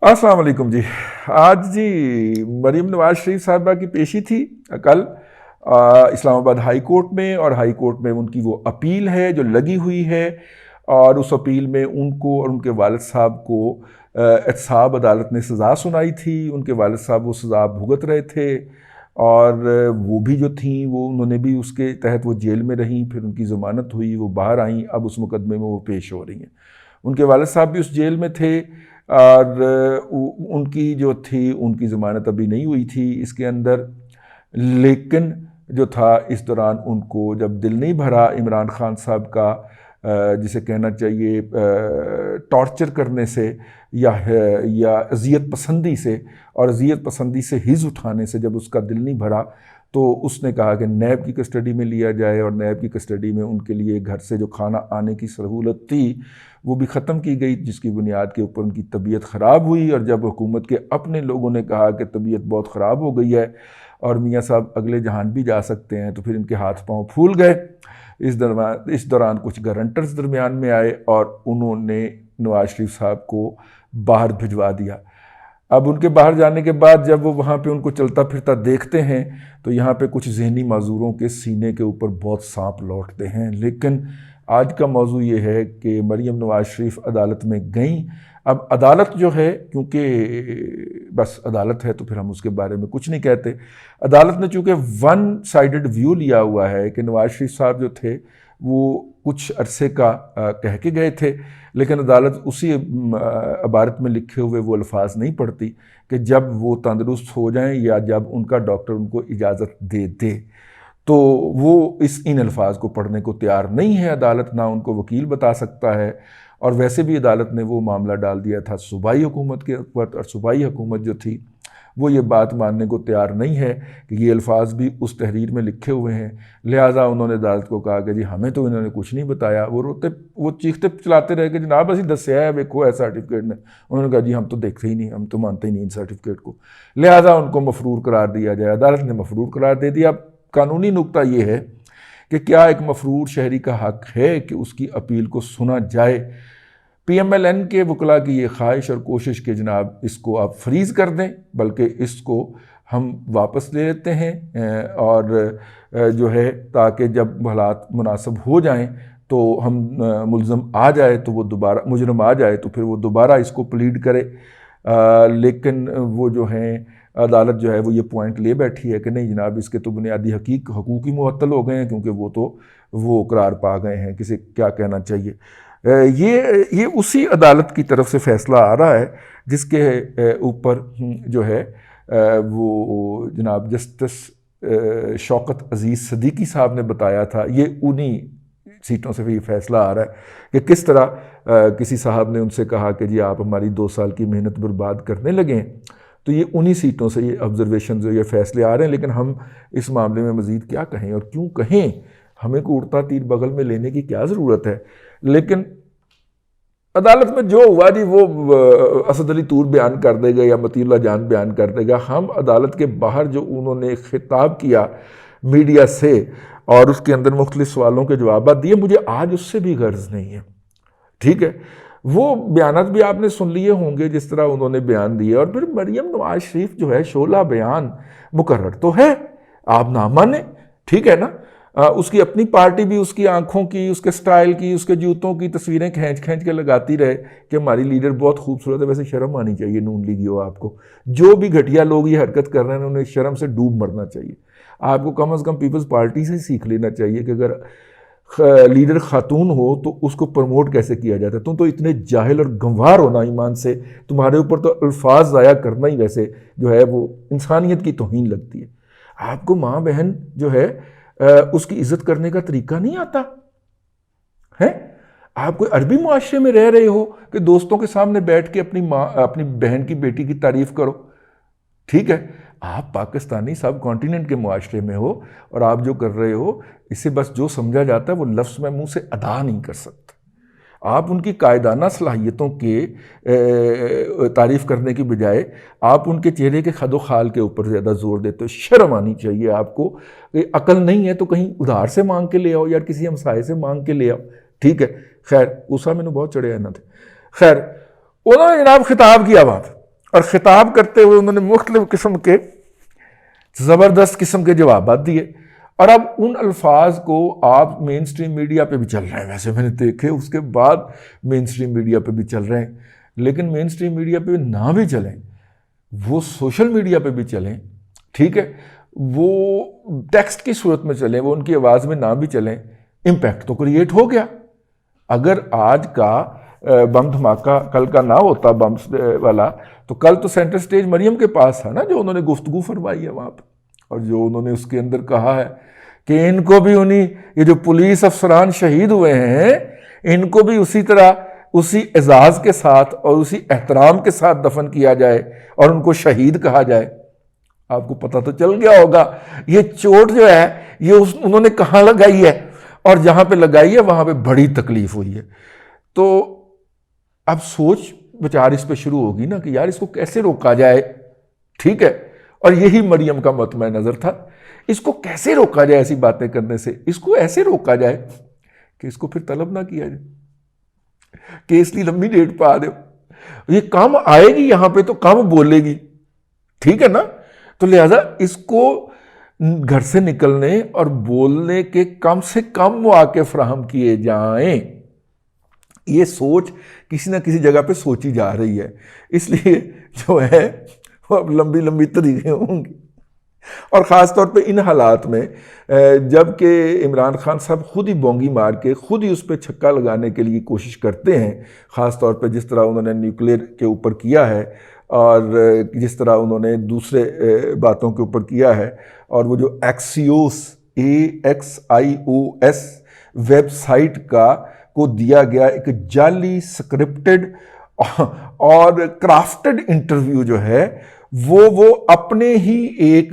अस्सलाम वालेकुम जी। आज जी मरीम नवाज शरीफ साहबा की पेशी थी कल इस्लामाबाद हाई कोर्ट में, और हाई कोर्ट में उनकी वो अपील है जो लगी हुई है, और उस अपील में उनको और उनके वालिद साहब को एहतसाब अदालत ने सज़ा सुनाई थी। उनके वालिद साहब वो सज़ा भुगत रहे थे, और वो भी जो थी वो उन्होंने भी उसके तहत वो जेल में रहीं, फिर उनकी ज़मानत हुई, वो बाहर आईं, अब उस मुकदमे में वो पेश हो रही हैं। उनके वालिद साहब भी उस जेल में थे, और उनकी जो थी उनकी ज़मानत अभी नहीं हुई थी इसके अंदर। लेकिन जो था इस दौरान उनको जब दिल नहीं भरा इमरान खान साहब का जिसे कहना चाहिए टॉर्चर करने से या अजियत पसंदी से, और अजियत पसंदी से हिज़ उठाने से जब उसका दिल नहीं भरा, तो उसने कहा कि नैब की कस्टडी में लिया जाए, और नैब की कस्टडी में उनके लिए घर से जो खाना आने की सहूलत थी वो भी ख़त्म की गई, जिसकी बुनियाद के ऊपर उनकी तबीयत ख़राब हुई। और जब हुकूमत के अपने लोगों ने कहा कि तबीयत बहुत ख़राब हो गई है और मियाँ साहब अगले जहान भी जा सकते हैं, तो फिर इनके हाथ पाँव फूल गए। इस दौरान कुछ गारंटर्स दरमियान में आए और उन्होंने नवाज शरीफ साहब को बाहर भिजवा दिया। अब उनके बाहर जाने के बाद जब वो वहाँ पे उनको चलता फिरता देखते हैं, तो यहाँ पे कुछ ज़हनी माजूरों के सीने के ऊपर बहुत सांप लौटते हैं। लेकिन आज का मौजू ये है कि मरीम नवाज शरीफ अदालत में गईं। अब अदालत जो है, क्योंकि बस अदालत है तो फिर हम उसके बारे में कुछ नहीं कहते। अदालत ने चूँकि वन साइडेड व्यू लिया हुआ है कि नवाज शरीफ साहब जो थे वो कुछ अरसे का कह के गए थे, लेकिन अदालत उसी इबारत में लिखे हुए वो अल्फाज नहीं पढ़ती कि जब वो तंदुरुस्त हो जाएं या जब उनका डॉक्टर उनको इजाज़त दे दे, तो वो इन अल्फाज को पढ़ने को तैयार नहीं है अदालत, ना उनको वकील बता सकता है। और वैसे भी अदालत ने वो मामला डाल दिया था सूबाई हुकूमत के ऊपर, और सूबाई हुकूमत जो थी वो ये बात मानने को तैयार नहीं है कि ये अल्फाज भी उस तहरीर में लिखे हुए हैं। लिहाजा उन्होंने अदालत को कहा कि जी हमें तो इन्होंने कुछ नहीं बताया। वो चीखते चलाते रहे कि जनाब असी दस्या है, वेखो है सर्टिफिकेट ने। उन्होंने कहा जी हम तो देखते ही नहीं, हम तो मानते ही नहीं इन सर्टिफिकेट को। लिहाजा उनको मफरूर करार दिया जाए। अदालत ने मफरूर करार दे दिया। अब कानूनी नुक्ता ये है कि क्या एक मफरूर शहरी का हक है कि उसकी अपील को सुना जाए। PMLN के वकला की ये ख्वाहिश और कोशिश कि जनाब इसको आप फ्रीज़ कर दें, बल्कि इसको हम वापस ले लेते हैं, और जो है ताकि जब हालात मुनासिब हो जाएं तो हम मुल्ज़म आ जाए तो वो दोबारा मुजरम आ जाए तो फिर वो दोबारा इसको प्लीड करे। लेकिन वो जो हैं अदालत जो है वो ये पॉइंट ले बैठी है कि नहीं जनाब इसके तो बुनियादी हकूक़ ही मुअत्तल हो गए हैं, क्योंकि वो करार पा गए हैं। किसे क्या कहना चाहिए। ये उसी अदालत की तरफ से फ़ैसला आ रहा है जिसके ऊपर जो है वो जनाब जस्टिस शौकत अज़ीज़ सदीकी साहब ने बताया था। ये उन्हीं सीटों से भी ये फ़ैसला आ रहा है कि किस तरह किसी साहब ने उनसे कहा कि जी आप हमारी 2 साल की मेहनत बर्बाद करने लगे। तो ये उन्हीं सीटों से ये ऑब्जर्वेशन जो ये फ़ैसले आ रहे हैं। लेकिन हम इस मामले में मज़ीद क्या कहें और क्यों कहें, हमें को उड़ता तीर बगल में लेने की क्या ज़रूरत है। लेकिन अदालत में जो हुआ जी वो असद अली तूर बयान कर देगा या मतीउल्लाह जान बयान कर देगा। हम अदालत के बाहर जो उन्होंने खिताब किया मीडिया से और उसके अंदर मुख्तलिफ सवालों के जवाब दिए, मुझे आज उससे भी गर्ज नहीं है। ठीक है, वो बयानात भी आपने सुन लिए होंगे जिस तरह उन्होंने बयान दिए। और फिर मरीम नवाज शरीफ जो है शोला बयान मुकर्रर तो है, आप ना माने, ठीक है ना। उसकी अपनी पार्टी भी उसकी आंखों की, उसके स्टाइल की, उसके जूतों की तस्वीरें खींच खींच के लगाती रहे कि हमारी लीडर बहुत खूबसूरत है। वैसे शर्म आनी चाहिए नून लीगी हो आपको। जो भी घटिया लोग ये हरकत कर रहे हैं उन्हें शर्म से डूब मरना चाहिए। आपको कम से कम पीपल्स पार्टी से सीख लेना चाहिए कि अगर लीडर खातून हो तो उसको प्रमोट कैसे किया जाता है। तुम तो इतने जाहिल और गंवार हो ना ईमान से, तुम्हारे ऊपर तो अल्फाज ज़ाया करना ही वैसे जो है वो इंसानियत की तौहीन लगती है। आपको माँ बहन जो है उसकी इज्जत करने का तरीका नहीं आता है। आप कोई अरबी मुआशरे में रह रहे हो कि दोस्तों के सामने बैठ के अपनी बहन की बेटी की तारीफ करो। ठीक है, आप पाकिस्तानी सब कॉन्टिनेंट के मुआशरे में हो और आप जो कर रहे हो इसे बस जो समझा जाता है वो लफ्ज़ में मुंह से अदा नहीं कर सकता। आप उनकी कायदाना सलाहियतों के तारीफ़ करने की बजाय आप उनके चेहरे के खदो खाल के ऊपर ज़्यादा जोर देते हो। शर्म आनी चाहिए आपको। अकल नहीं है तो कहीं उधार से मांग के ले आओ या किसी हमसाये से मांग के ले आओ। ठीक है, खैर उसा मैंने बहुत चढ़े ना थे। खैर उन्होंने जनाब खिताब किया बात और खिताब करते हुए उन्होंने मुख्तलिफ किस्म के ज़बरदस्त किस्म के जवाब दिए। और अब उन अल्फाज को आप मेन स्ट्रीम मीडिया पे भी चल रहे हैं, वैसे मैंने देखे उसके बाद मेन स्ट्रीम मीडिया पे भी चल रहे हैं, लेकिन मेन स्ट्रीम मीडिया पे ना भी चलें, वो सोशल मीडिया पे भी चलें, ठीक है, वो टेक्स्ट की सूरत में चलें, वो उनकी आवाज़ में ना भी चलें, इम्पैक्ट तो क्रिएट हो गया। अगर आज का बम धमाका कल का ना होता बम वाला, तो कल तो सेंटर स्टेज मरियम के पास था ना, जो उन्होंने गुफ्तगू फरमाई है वहाँ पे, और जो उन्होंने उसके अंदर कहा है कि इनको भी उन्हीं, ये जो पुलिस अफसरान शहीद हुए हैं, इनको भी उसी तरह, उसी एजाज के साथ और उसी एहतराम के साथ दफन किया जाए और उनको शहीद कहा जाए। आपको पता तो चल गया होगा ये चोट जो है ये उन्होंने कहाँ लगाई है, और जहाँ पे लगाई है वहाँ पे बड़ी तकलीफ हुई है। तो अब सोच विचार इस पे शुरू होगी ना कि यार इसको कैसे रोका जाए, ठीक है, और यही मरियम का मतमय नज़र था, इसको कैसे रोका जाए ऐसी बातें करने से। इसको ऐसे रोका जाए कि इसको फिर तलब ना किया जाए, केस की लंबी डेट पा दो, ये कम आएगी यहां पे तो कम बोलेगी, ठीक है ना। तो लिहाजा इसको घर से निकलने और बोलने के कम से कम मौके फराहम किए जाएं, ये सोच किसी ना किसी जगह पे सोची जा रही है। इसलिए जो है वो अब लंबी लंबी तरीकें होंगी, और ख़ास तौर पे इन हालात में जबकि इमरान खान साहब खुद ही बोंगी मार के खुद ही उस पर छक्का लगाने के लिए कोशिश करते हैं, ख़ास तौर पे जिस तरह उन्होंने न्यूक्लियर के ऊपर किया है और जिस तरह उन्होंने दूसरे बातों के ऊपर किया है, और वो जो एक्सियोस AXIOS वेबसाइट को दिया गया एक जाली स्क्रिप्टेड और क्राफ्टेड इंटरव्यू जो है वो अपने ही एक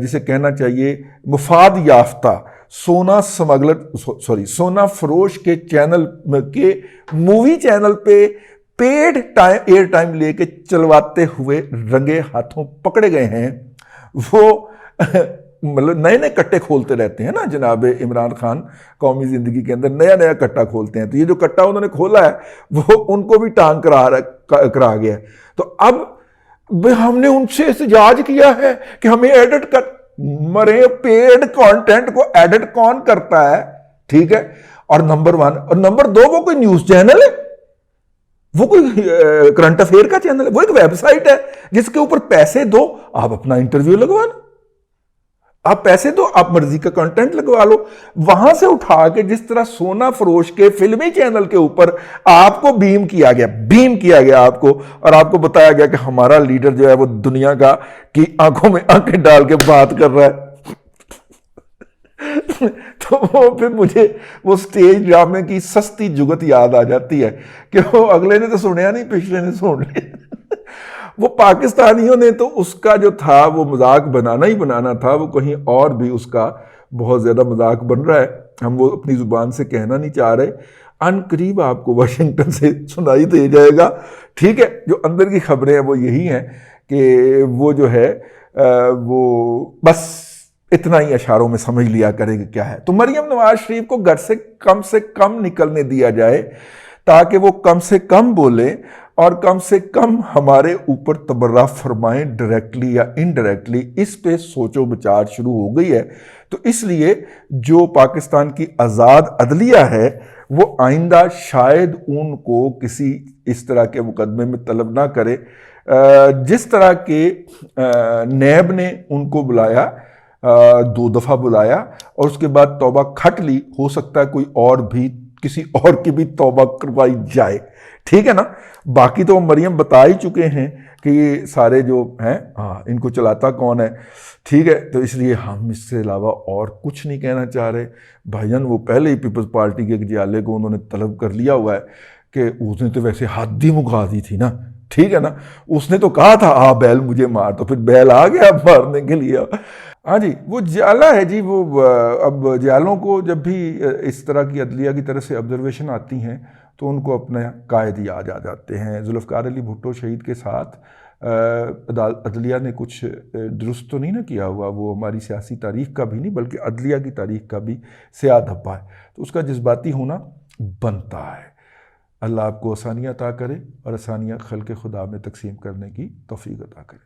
जिसे कहना चाहिए मुफाद याफ्ता सोना सोना फरोश के चैनल के मूवी चैनल पे पेड एयर टाइम लेके चलवाते हुए रंगे हाथों पकड़े गए हैं। वो मतलब नए नए कट्टे खोलते रहते हैं ना जनाब इमरान खान, कौमी ज़िंदगी के अंदर नया नया कट्टा खोलते हैं। तो ये जो कट्टा उन्होंने खोला है वो उनको भी टांग करा गया है। तो अब हमने उनसे एहतजाज किया है कि हमें एडिट कर, मरे पेड कंटेंट को एडिट कौन करता है, ठीक है। और नंबर 1 और नंबर 2 वो कोई न्यूज़ चैनल है, वो कोई करंट अफेयर का चैनल है, वो एक वेबसाइट है जिसके ऊपर पैसे दो, आप अपना इंटरव्यू लगवा लो, आप पैसे दो, आप मर्जी का कंटेंट लगवा लो। वहां से उठा के जिस तरह सोना फरोश के फिल्मी चैनल के ऊपर आपको बीम किया गया आपको, और आपको बताया गया कि हमारा लीडर जो है वो दुनिया का की आंखों में आंखें डाल के बात कर रहा है। तो वो फिर मुझे वो स्टेज ड्रामे की सस्ती जुगत याद आ जाती है कि वो अगले ने तो सुनया नहीं, पिछले ने सुन लिया। वो पाकिस्तानियों ने तो उसका जो था वो मजाक बनाना ही बनाना था, वो कहीं और भी उसका बहुत ज़्यादा मजाक बन रहा है, हम वो अपनी ज़ुबान से कहना नहीं चाह रहे। अनकरीब आपको वाशिंगटन से सुनाई दे जाएगा, ठीक है। जो अंदर की खबरें हैं वो यही हैं कि वो जो है वो बस इतना ही इशारों में समझ लिया करेगा क्या है। तो मरियम नवाज शरीफ को घर से कम निकलने दिया जाए ताकि वो कम से कम बोले और कम से कम हमारे ऊपर तबर्रा फरमाएं डायरेक्टली या इनडायरेक्टली। इस पे सोचो विचार शुरू हो गई है। तो इसलिए जो पाकिस्तान की आज़ाद अदलिया है वो आइंदा शायद उनको किसी इस तरह के मुकदमे में तलब ना करे। जिस तरह के नैब ने उनको बुलाया, 2 दफ़ा बुलाया और उसके बाद तौबा खट ली, हो सकता है कोई और भी किसी और की भी तौबा करवाई जाए, ठीक है ना। बाकी तो मरियम बता ही चुके हैं कि ये सारे जो हैं, हाँ, इनको चलाता कौन है, ठीक है। तो इसलिए हम इससे अलावा और कुछ नहीं कहना चाह रहे भाईजान। वो पहले ही पीपल्स पार्टी के जियाले को उन्होंने तलब कर लिया हुआ है कि उसने तो वैसे हद ही मुका दी थी ना, ठीक है ना। उसने तो कहा था आ बैल मुझे मार, तो फिर बैल आ गया मारने के लिए। हाँ जी, वो जाला है जी। वो अब जालों को जब भी इस तरह की अदलिया की तरफ से ऑब्जर्वेशन आती हैं तो उनको अपने कायद याद आ जाते हैं। जुल्फ़िकार अली भुट्टो शहीद के साथ अदलिया ने कुछ दुरुस्त तो नहीं ना किया हुआ, वो हमारी सियासी तारीख़ का भी नहीं बल्कि अदलिया की तारीख़ का भी स्याह धब्बा है, तो उसका जज्बाती होना बनता है। अल्लाह आपको आसानियाँ अता करे और आसानियाँ खल्क़ खुदा में तकसीम करने की तौफ़ीक़ अता करे।